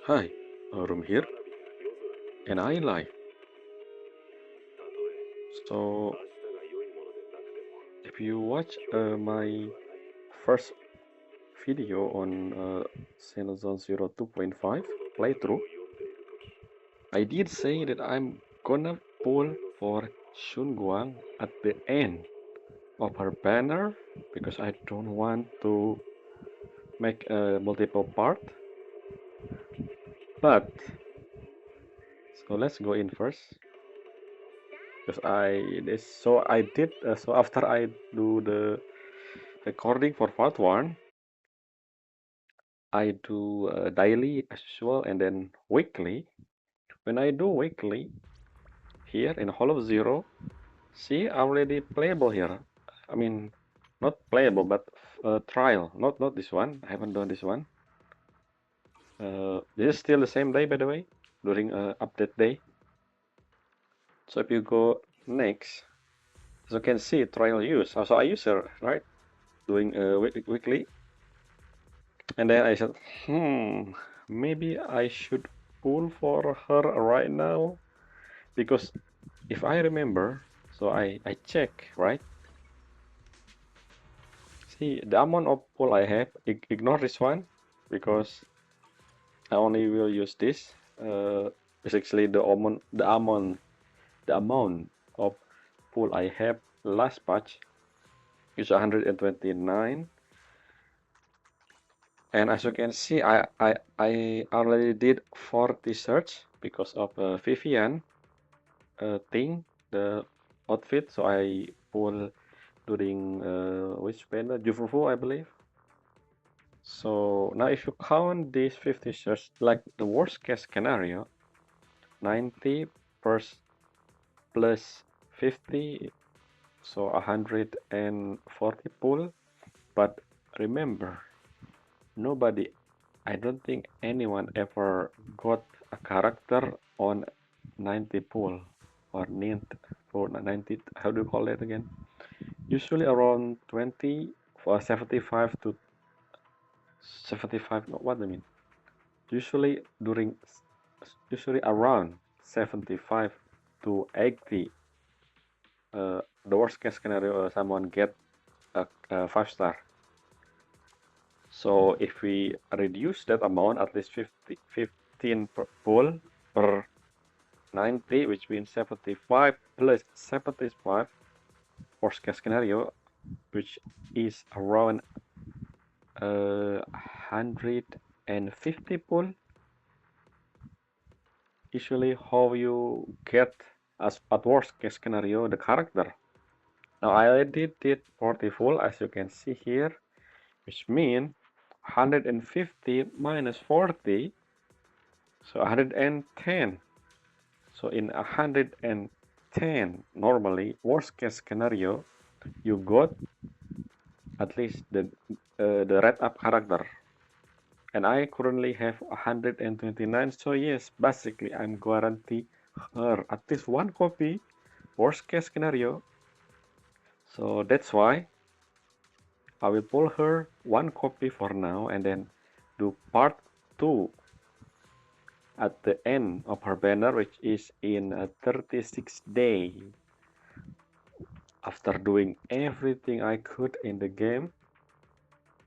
Hi, Room here, and I live. So, if you watch my first video on Zenless Zone Zero 2.5 playthrough, I did say that I'm gonna pull for Shunguang at the end of her banner because I don't want to make a multiple part. But so let's go in first because I did so after I do the recording for part one. I do daily as usual and then weekly. When I do weekly here in Hall of Zero, see already playable here. I mean, not playable, but trial. Not this one. I haven't done this one. This is still the same day, by the way, during update day. So if you go next, as you can see, trial use. So I use her, right? Doing weekly. And then I said, maybe I should pull for her right now. Because if I remember, so I check, right? See, the amount of pull I have, ignore this one, because I only will use this. Basically the amount of pull I have last patch is 129. And as you can see, I already did 40 search because of Vivian thing, the outfit. So I pull during which banner? Jufufu, I believe. So now if you count these 50 shots, like the worst case scenario, 90 plus 50, so 140 pull. But remember, nobody, I don't think anyone ever got a character on 90 pull or 90, how do you call that again? Usually around 20 for 75 to 75, no, what do I mean? Usually usually around 75 to 80. The worst case scenario, someone get a 5-star. So if we reduce that amount at least 15 per pull per 90, which means 75 plus 75, worst case scenario, which is around 150 pull. Usually how you get as at worst case scenario the character. Now I already did 40 full as you can see here, which means 150 minus 40, so 110. So in 110 normally worst case scenario you got at least the red up character. And I currently have 129, so yes, basically I'm guarantee her at least one copy, worst case scenario. So that's why I will pull her one copy for now and then do part 2 at the end of her banner, which is in 36 days. After doing everything I could in the game,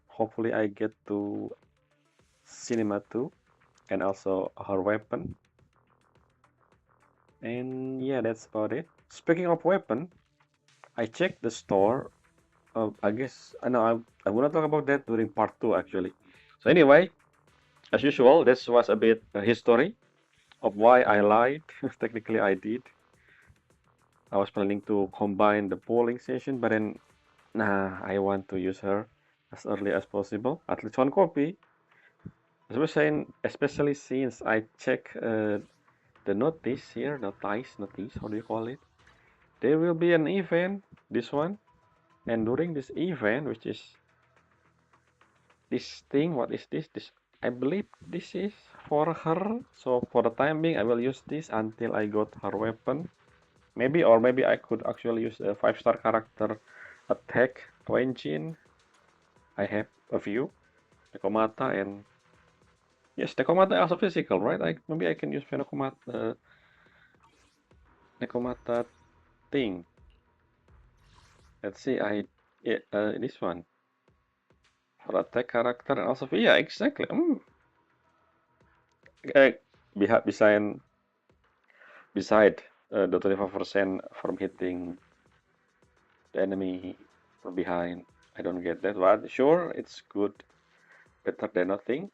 hopefully I get to Cinema 2 and also her weapon. And yeah, that's about it. Speaking of weapon, I checked the store. I guess I know I will not talk about that during part 2 actually. So anyway, as usual, this was a bit history of why I lied. Technically, I did. I was planning to combine the polling session, but then nah, I want to use her as early as possible. At least one copy. As I was saying, especially since I check the notice here, notice, how do you call it? There will be an event, this one, and during this event, which is this thing, what is this? This, I believe this is for her. So for the time being, I will use this until I got her weapon. Maybe, or maybe I could actually use a 5-star character attack engine. I have a few, Komata and Yes, Nekomata also physical, right? Maybe I can use Nekomata thing. Let's see, yeah, this one for attack character and also yeah, exactly. Uh, beside the 25% from hitting the enemy from behind. I don't get that, but sure, it's good, better than nothing.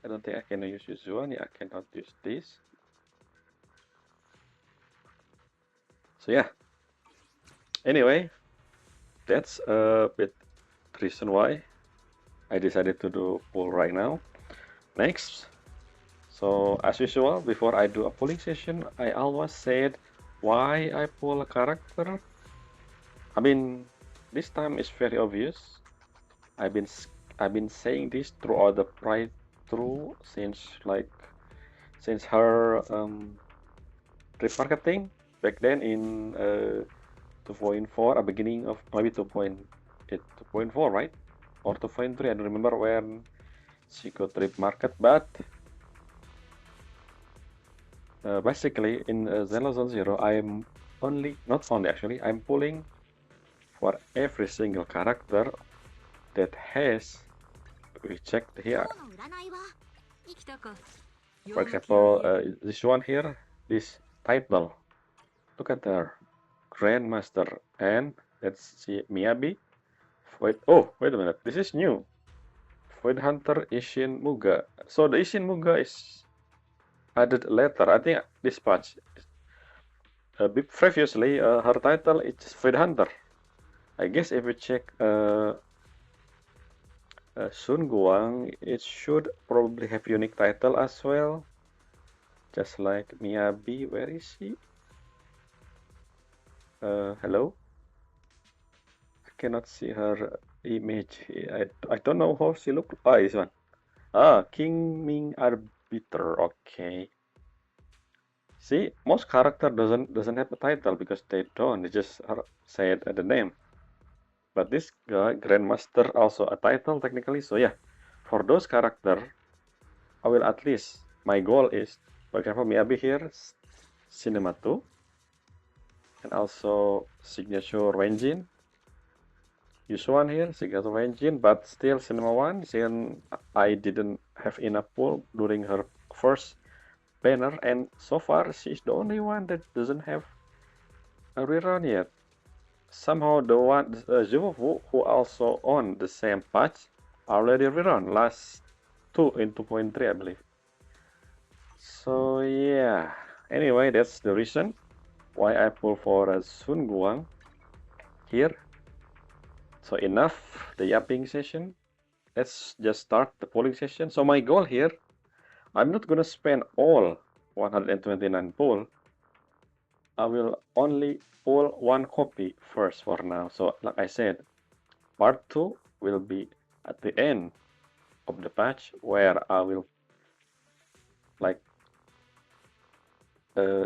I don't think I can use this one. Yeah, I cannot use this. So yeah. Anyway, that's a bit reason why I decided to do poll right now. Next, so as usual, before I do a polling session, I always said why I pull a character. I mean, this time is very obvious. I've been I've been saying this throughout the playthrough since her remarketing back then in 2.4, a beginning of maybe 2.4, right? Or 2.3, I don't remember when she got remarket, but basically in Zenless Zone Zero, not only actually, I'm pulling for every single character that has, we checked here, for example, this one here, this title, look at her, Grandmaster, and let's see, Miyabi. Wait a minute. This is new. Void Hunter Ishin Muga. So the Ishin Muga is added later. I think this patch. Previously, her title is Void Hunter. I guess if we check Shunguang, it should probably have unique title as well. Just like Miyabi. Where is she? Hello? I cannot see her image. I don't know how she look. Ah, this one. Ah, King Ming Arbiter. Okay. See, most character doesn't have a title because they don't. They just say it at the name. But this guy, Grandmaster, also a title technically. So yeah, for those character, I will at least. My goal is, for example, Miyabi here, Cinema 2, and also Signature Engine. Use one here, Signature Engine, but still Cinema 1, since I didn't have enough pull during her first banner, and so far she's the only one that doesn't have a rerun yet. Somehow the one Zuofu who also on the same patch already rerun last 2 in 2.3 I believe. So yeah, anyway that's the reason why I pull for a Shunguang here. So enough the yapping session. Let's just start the polling session. So my goal here, I'm not gonna spend all 129 pull. I will only pull one copy first for now. So like I said, part 2 will be at the end of the patch where I will like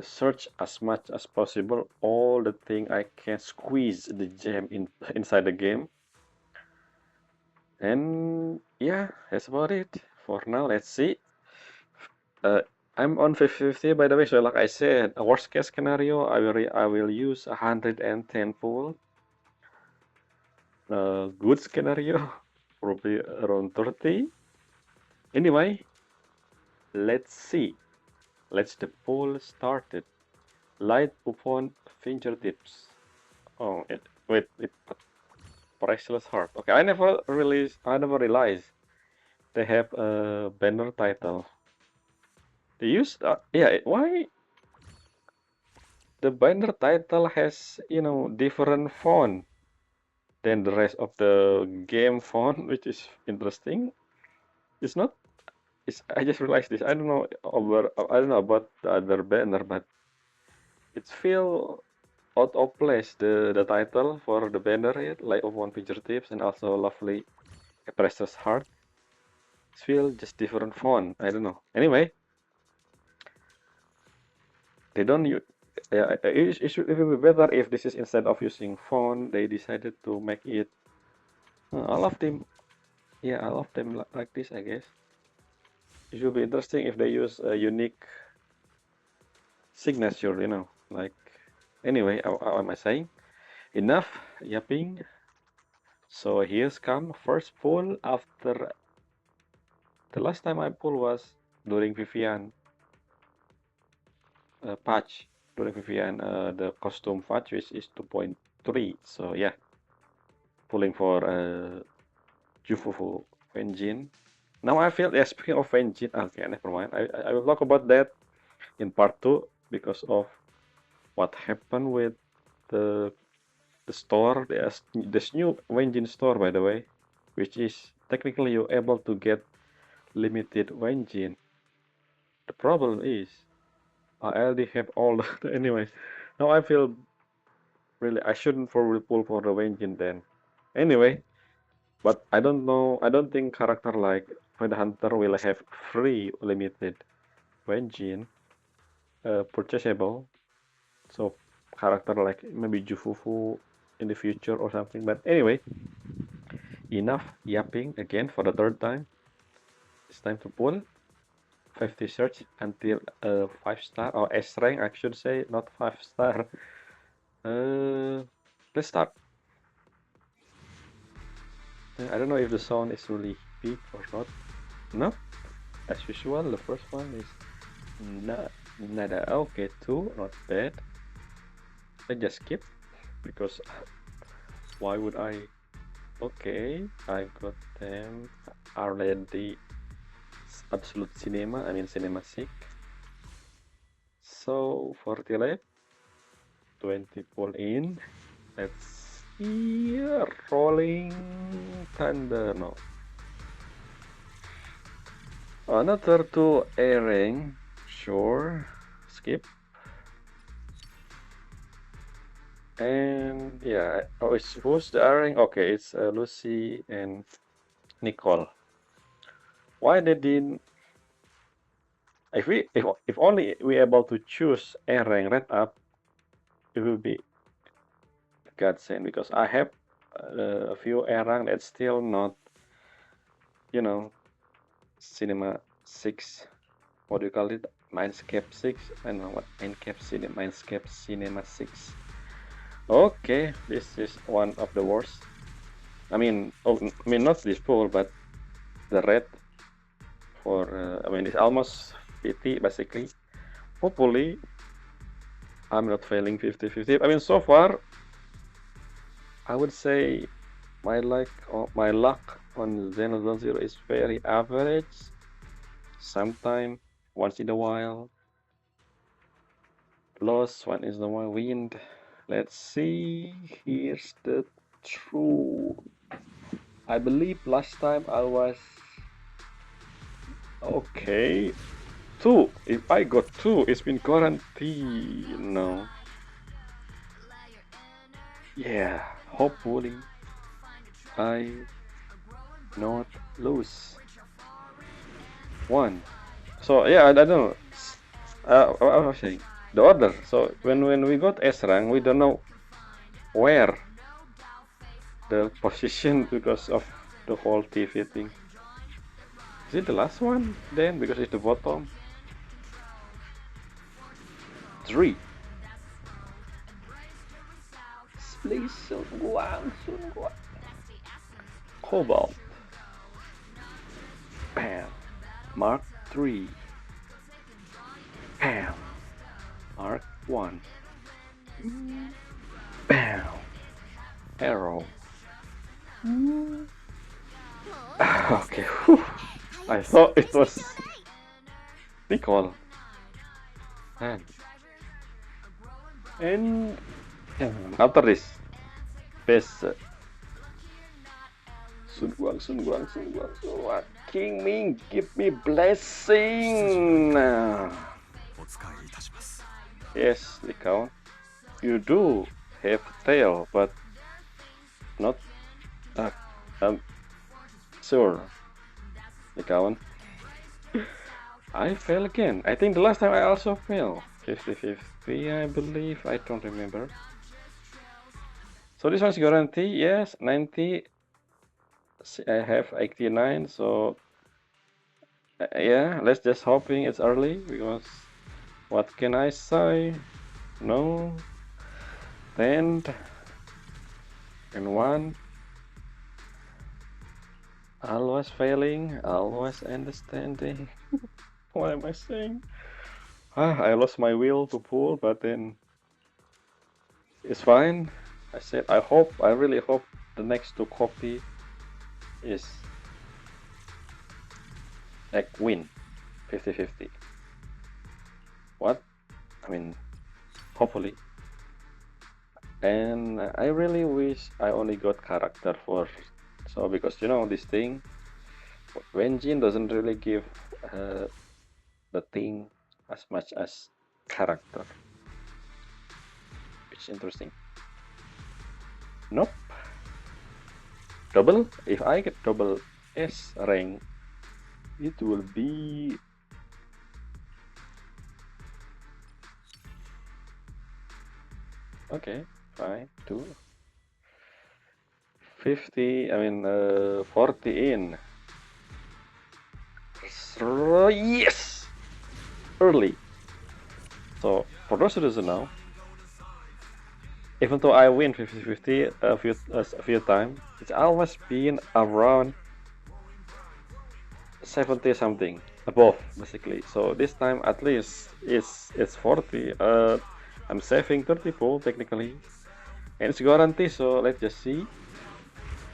search as much as possible all the thing I can squeeze the gem inside the game. And yeah, that's about it for now. Let's see. I'm on 50-50 by the way, so like I said, a worst case scenario, I will use 110 pull. Good scenario, probably around 30. Anyway, let's see. Let's the poll started. Light upon fingertips. Oh, wait, priceless heart. Okay, I never realized they have a banner title. They use, yeah, why the banner title has, different font than the rest of the game font, which is interesting. It's not, I just realized this. I don't know about the other banner, but it feel out of place the title for the banner here, like of one picture tips and also lovely precious heart. It feel just different font. I don't know. Anyway, they don't use. Yeah, it will be better if this is instead of using font, they decided to make it. All of them, yeah, all of them like this, I guess. it will be interesting if they use a unique signature, you know, like, anyway, how am I saying? Enough yapping. So here's come first pull after the last time I pulled was during Vivian patch. During Vivian, the costume patch, which is 2.3. So yeah, pulling for Jufufu engine. Now I feel, yeah, speaking of engine, okay, never mind. I will talk about that in part 2 because of what happened with the the store. There's this new engine store, by the way, which is technically you're able to get limited engine. The problem is I already have all the anyway. Now I feel really I shouldn't probably pull for the engine then. Anyway, but I don't know. I don't think character like Void Hunter will have free limited engine purchasable. So character like maybe Jufufu in the future or something. But anyway, enough yapping again for the third time. It's time to pull 50 search until 5 star or S rank, I should say, not 5 star. Let's start. I don't know if the sound is really big or not. No, as usual, the first one is nada. Okay, 2, not bad. I just skip because why would I? Okay, I got them already. Absolute cinema, I mean cinema 6. So 40 left, 20 pull in. Let's see, rolling thunder. No, another 2 airing. Sure, skip. And yeah, oh, it's who's the airing? Okay, it's Lucy and Nicole. Why they didn't? If only we able to choose airing red up, it will be godsend because I have a few errang that's still not, you know, cinema 6. What do you call it? Mindscape 6. I don't know what Mindscape cinema 6. Okay, this is one of the worst. I mean, not this pool, but the red for I mean it's almost 50 basically. Hopefully I'm not failing 50-50. I mean, so far I would say my luck on Zenless Zone Zero is very average. Sometime once in a while, lost, one is the one wind. Let's see. Here's the true. I believe last time I was okay. 2. If I got 2, it's been guaranteed. No. Yeah. Hopefully I not lose 1. So yeah, I don't know. What I was saying, the order. So when we got S rank, we don't know where the position because of the faulty fitting. Is it the last one then? Because it's the bottom. 3. Please, Shunguang. Cobalt. Bam. Mark 3. Bam. Mark 1. Bam. Arrow. Okay. Whew. I thought it was Nicole. And after this, best Shunguang. King Ming, give me blessing. Yes, Nicole. You do have tail, but not sure. Nicole. I fail again. I think the last time I also failed. 50-50, I believe. I don't remember. So this one's guarantee. Yes, 90. I have 89. So Yeah, let's just hoping it's early because what can I say? No, 10 and 1. Always failing, always understanding. What am I saying? I lost my will to pull, but then it's fine. I said I really hope the next two copy is like win 50-50. What? I mean, hopefully. And I really wish I only got character for so because you know this thing, Wenjin doesn't really give uh, the thing as much as character, which is interesting. Nope. Double. If I get double S rank, it will be okay. Fine. 50. I mean, 40 in. Yes, early. So for those who doesn't know, even though I win 50-50 a few times, it's always been around 70 something above basically. So this time at least it's 40. I'm saving 30 pool technically, and it's guaranteed. So let's just see.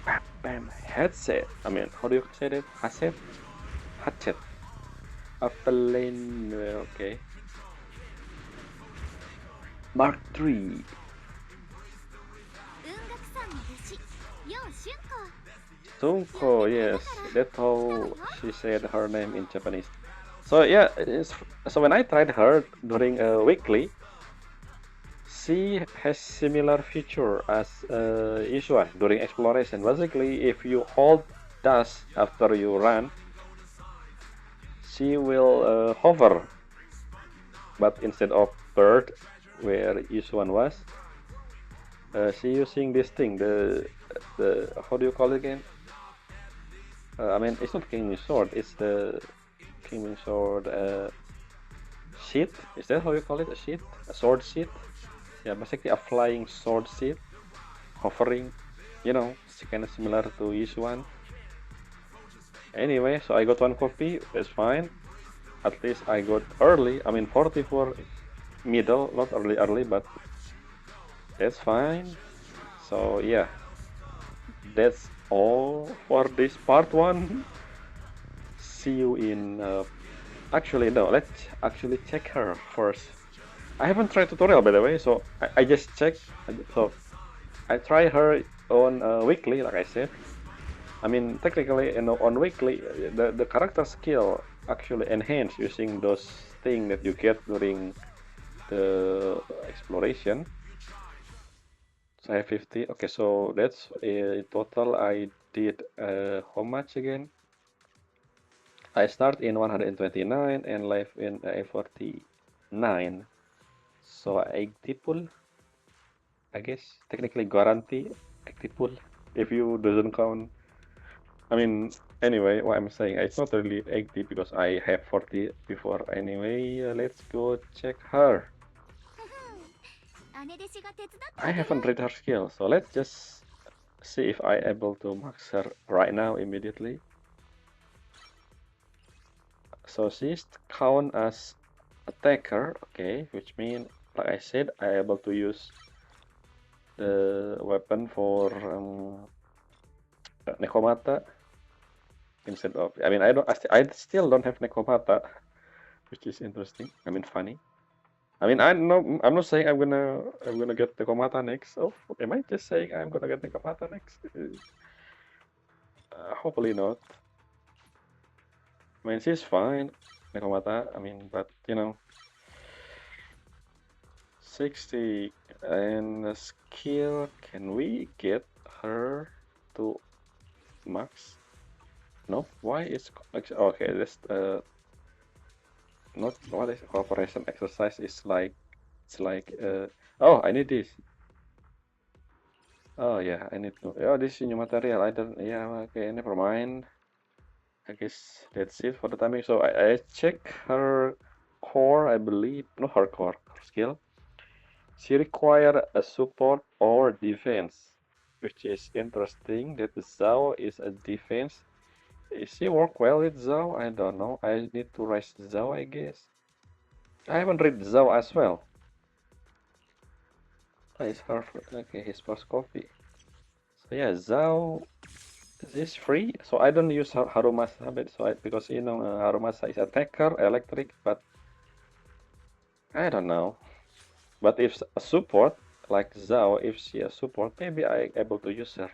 Bam, bam, headset. I mean, how do you say that? Headset, headset. Upland. Okay. Mark 3. Tunko, yes, that's how she said her name in Japanese. So yeah, so when I tried her during a weekly, she has similar feature as Ishuan during exploration. Basically, if you hold dash after you run, she will hover, but instead of bird, where Ishuan was, she using this thing, the how do you call it again? I mean, it's not King's Sword, it's the King's Sword sheath. Is that how you call it? A sheath? A sword sheath? Yeah, basically a flying sword sheath, hovering. You know, it's kind of similar to Yisuan. Anyway, so I got one copy, that's fine. At least I got early. I mean, 44 middle, not early, but that's fine. So yeah, that's all for this part one. See you in. Actually, no. Let's actually check her first. I haven't tried tutorial by the way, so I just checked. So I try her on weekly, like I said. I mean, technically, on weekly, the character skill actually enhance using those things that you get during the exploration. So I have 50. Okay, so that's in total. I did how much again? I start in 129 and left in 49. So active pool, I guess technically guarantee active pool if you doesn't count. I mean, anyway, what I'm saying, it's not really 80 because I have 40 before. Anyway, let's go check her. I haven't read her skill, so let's just see if I able to max her right now immediately. So she's count as attacker, okay, which means, like I said, I able to use the weapon for Nekomata instead of. I mean, I still don't have Nekomata, which is interesting. I mean, funny. I mean, I'm not saying I'm gonna get Nekomata next. Oh, am I just saying I'm gonna get Nekomata next? Hopefully not. I mean, she's fine, Nekomata. I mean, but you know, 60 and skill. Can we get her to max? No. Why is okay? This not what is cooperation exercise is like. It's like oh, I need this. Oh yeah, I need to. Oh, this is new material. I don't. Yeah, okay, never mind. I guess that's it for the timing. So I check her core, I believe, no, her core, her skill. She require a support or defense, which is interesting that the Zhao is a defense. Is she work well with Zhao? I don't know. I need to raise Zhao, I guess. I haven't read Zhao as well. Oh, it's her, okay, his first copy. So yeah, Zhao is free. So I don't use Harumasa habit, so because you know Harumasa is attacker, electric, but I don't know. But if a support like Zhao, if she a support, maybe I able to use her.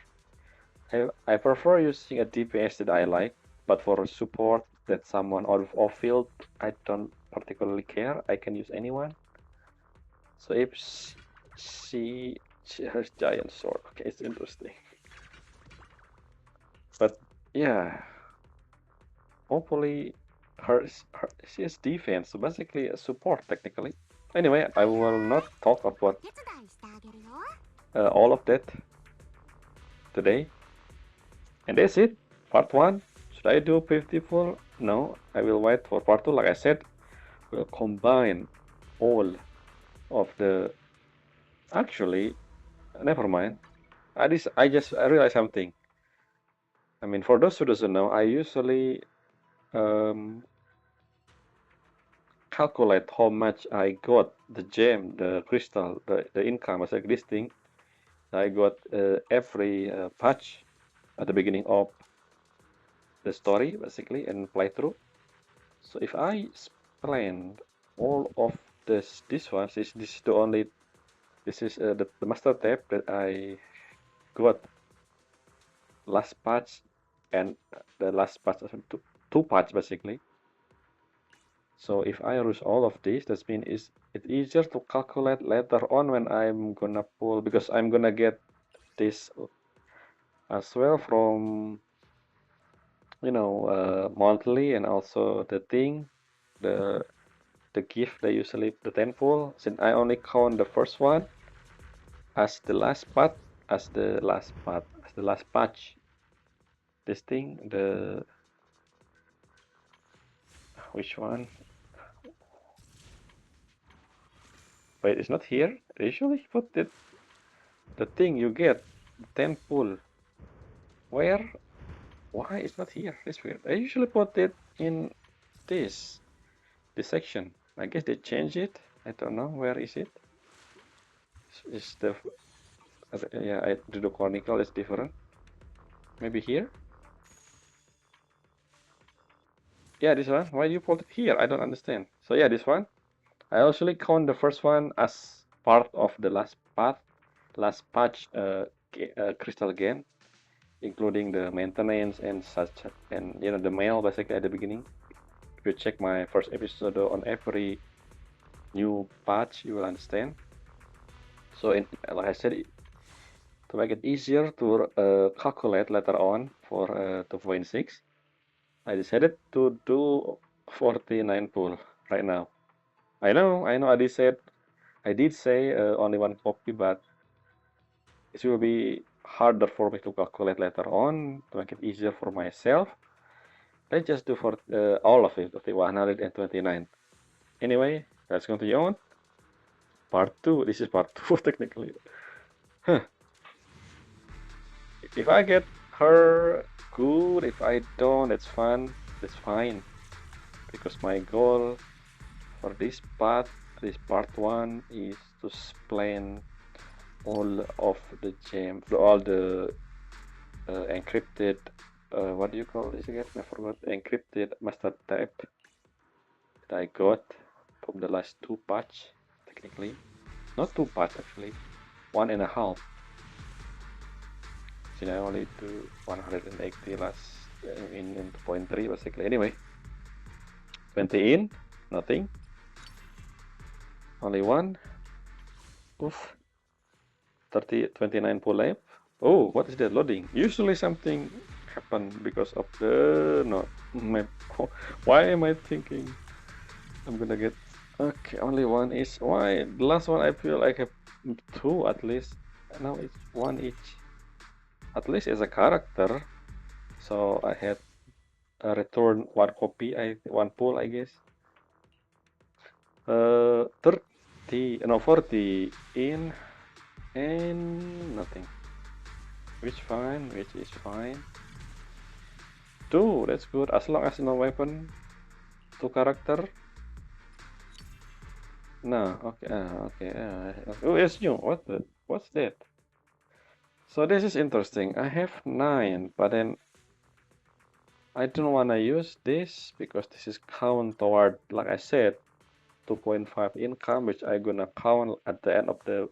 I prefer using a DPS that I like, but for support that someone out of off field, I don't particularly care. I can use anyone. So if she has giant sword, okay, it's interesting. But yeah, hopefully her she has defense, so basically a support technically. Anyway, I will not talk about all of that today. And that's it. Part 1. Should I do 50 full? No, I will wait for part 2. Like I said, we'll combine all of the... Actually, never mind. I realized something. I mean, for those who doesn't know, I usually um, calculate how much I got, the gem, the crystal, the income as existing. I got every patch at the beginning of the story, basically, and playthrough. So if I spend all of this one, this is the only, this is the master tab that I got last patch and the last patch, two patch basically. So if I use all of these, that means it's easier to calculate later on when I'm gonna pull, because I'm gonna get this as well from, you know, monthly, and also the thing, the gift they usually the 10 pull. Since I only count the first one as the last part, as the last part, as the last patch. This thing, the which one? Wait, it's not here. They usually put the thing you get, 10 pull. Where? Why it's not here? It's weird. I usually put it in this section. I guess they changed it. I don't know. Where is it? Is the yeah, I do the chronicle is different. Maybe here? Yeah, this one. Why you put it here? I don't understand. So yeah, this one. I actually count the first one as part of the last patch crystal game, including the maintenance and such, and you know the mail basically at the beginning. If you check my first episode on every new patch, you will understand. So like I said, to make it easier to calculate later on for 2.6, I decided to do 49 pull right now. I know, I did say only one copy, but it will be harder for me to calculate later on to make it easier for myself. Let's just do for all of it, okay, 129. Anyway, let's continue on. Part 2. This is part 2 technically. Huh. If I get her, good. If I don't, it's fun. It's fine. Because my goal for this part 1, is to explain all of the gem, all the encrypted, what do you call this again? I forgot. Encrypted master type that I got from the last 2 patch, technically. Not 2 patch actually, 1.5. Since I only do 180 last in 2.3 basically. Anyway, 20 in, nothing. Only one. Oof. 29 pull left. Oh, what is that loading? Usually something happen because of the no map. Why am I thinking I'm gonna get okay? Only one is why the last one I feel like I have 2 at least. Now it's 1 each. At least as a character. So I had return one copy, one pull, I guess. 30, no, 40 in and nothing. Which is fine. 2, that's good. As long as no weapon, 2 character. No, okay, okay. Oh, it's new. What's that? So this is interesting. I have 9, but then I don't want to use this because this is count toward, like I said, 2.5 income, which I gonna count at the end of the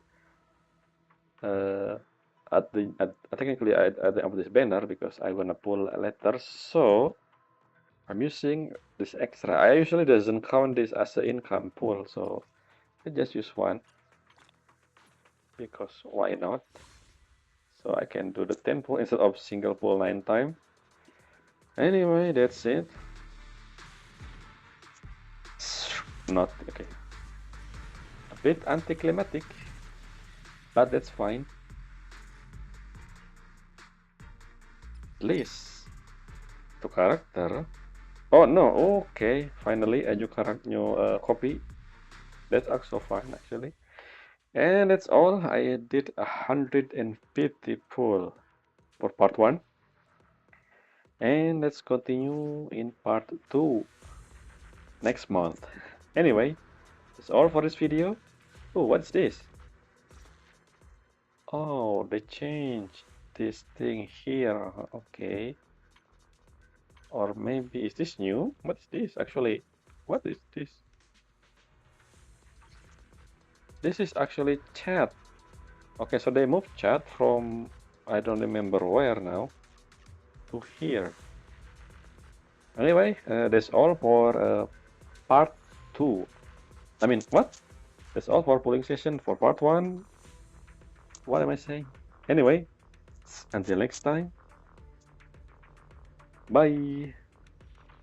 uh, technically at the end of this banner because I gonna pull a letter. So I'm using this extra. I usually doesn't count this as an income pull, so I just use one because why not? So I can do the 10 pull instead of single pull 9 times. Anyway, that's it. Not okay. A bit anticlimactic, but that's fine. Please, to character. Oh no, okay. Finally, a new character, new copy. That's also fine actually. And that's all. I did 150 pull for part 1. And let's continue in part 2 next month. Anyway, that's all for this video. Oh, what's this? Oh, they changed this thing here. Okay. Or maybe, is this new? What is this actually? What is this? This is actually chat. Okay, so they moved chat from, I don't remember where now, to here. Anyway, that's all for part 2. I mean, what? That's all for polling session for part 1. What am I saying? Anyway, until next time. Bye.